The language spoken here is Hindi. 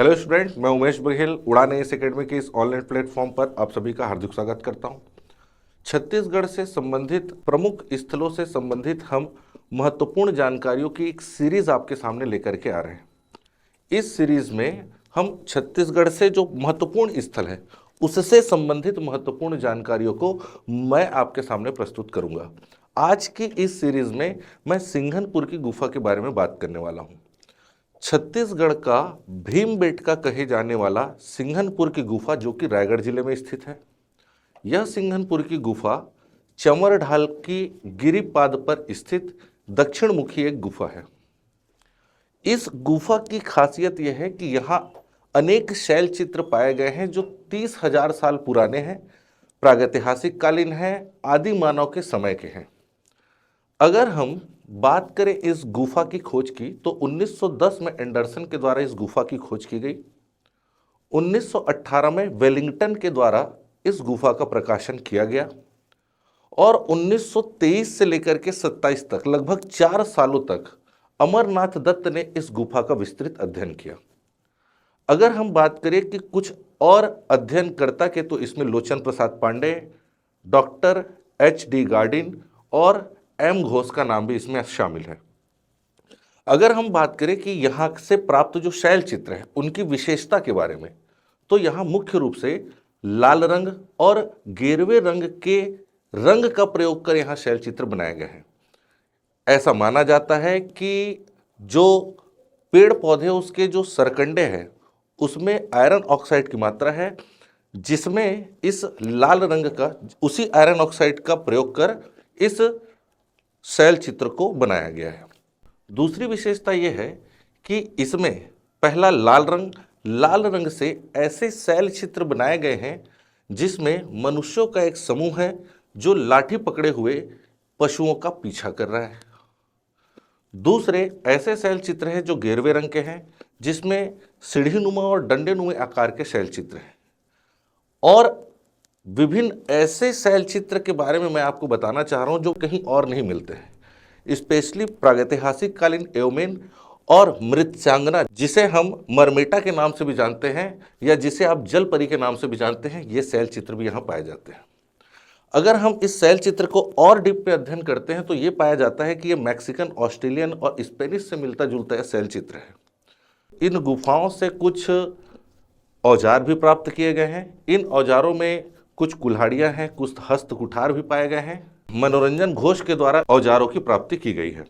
हेलो स्टूडेंट, मैं उमेश बघेल उड़ान एस एकेडमी के इस ऑनलाइन प्लेटफॉर्म पर आप सभी का हार्दिक स्वागत करता हूं। छत्तीसगढ़ से संबंधित प्रमुख स्थलों से संबंधित हम महत्वपूर्ण जानकारियों की एक सीरीज आपके सामने लेकर के आ रहे हैं। इस सीरीज में हम छत्तीसगढ़ से जो महत्वपूर्ण स्थल है उससे संबंधित महत्वपूर्ण जानकारियों को मैं आपके सामने प्रस्तुत करूंगा। आज की इस सीरीज में मैं सिंघनपुर की गुफा के बारे में बात करने वाला हूं। छत्तीसगढ़ का भीमबेटका कहे जाने वाला सिंघनपुर की गुफा जो कि रायगढ़ जिले में स्थित है। यह सिंघनपुर की गुफा चंवर ढाल की गिरिपाद पर स्थित दक्षिण मुखी एक गुफा है। इस गुफा की खासियत यह है कि यहाँ अनेक शैल चित्र पाए गए हैं जो 30,000 साल पुराने हैं, प्रागैतिहासिक कालीन हैं, आदि मानव के समय के हैं। अगर हम बात करें इस गुफा की खोज की तो 1910 में एंडरसन के द्वारा इस गुफा की खोज की गई। 1918 में वेलिंगटन के द्वारा इस गुफा का प्रकाशन किया गया और 1923 से लेकर के 27 तक लगभग 4 सालों तक अमरनाथ दत्त ने इस गुफा का विस्तृत अध्ययन किया। अगर हम बात करें कि कुछ और अध्ययनकर्ता के तो इसमें लोचन Prasad Pandey, doctor H.D. Garden और M. घोष का नाम भी इसमें शामिल है। अगर हम बात करें कि यहाँ से प्राप्त जो शैल चित्र है उनकी विशेषता के बारे में, तो यहाँ मुख्य रूप से लाल रंग और गेरुए रंग के रंग का प्रयोग कर यहाँ शैल चित्र बनाए गए हैं। ऐसा माना जाता है कि जो पेड़ पौधे उसके जो सरकंडे हैं उसमें आयरन ऑक्साइड की मात्रा है, जिसमें इस लाल रंग का उसी आयरन ऑक्साइड का प्रयोग कर इस शैल चित्र को बनाया गया है। दूसरी विशेषता यह है कि इसमें पहला लाल रंग से ऐसे शैल चित्र बनाए गए हैं जिसमें मनुष्यों का एक समूह है जो लाठी पकड़े हुए पशुओं का पीछा कर रहा है। दूसरे ऐसे शैल चित्र हैं जो गेरुए रंग के हैं जिसमें सीढ़ीनुमा और डंडेनुमा आकार के शैल चित्र हैं। और विभिन्न ऐसे शैल चित्र के बारे में मैं आपको बताना चाह रहा हूं जो कहीं और नहीं मिलते हैं। स्पेशली प्रागैतिहासिक कालीन एवमेन और मृत्यांगना, जिसे हम मरमेटा के नाम से भी जानते हैं या जिसे आप जलपरी के नाम से भी जानते हैं, ये शैल चित्र भी यहाँ पाए जाते हैं। अगर हम इस शैल चित्र को और डीप पे अध्ययन करते हैं तो ये पाया जाता है कि ये मैक्सिकन, ऑस्ट्रेलियन और स्पेनिश से मिलता जुलता शैल चित्र है। इन गुफाओं से कुछ औजार भी प्राप्त किए गए हैं। इन औजारों में कुछ कुल्हाड़ियां हैं, कुछ हस्त कुठार भी पाए गए हैं। मनोरंजन घोष के द्वारा औजारों की प्राप्ति की गई है।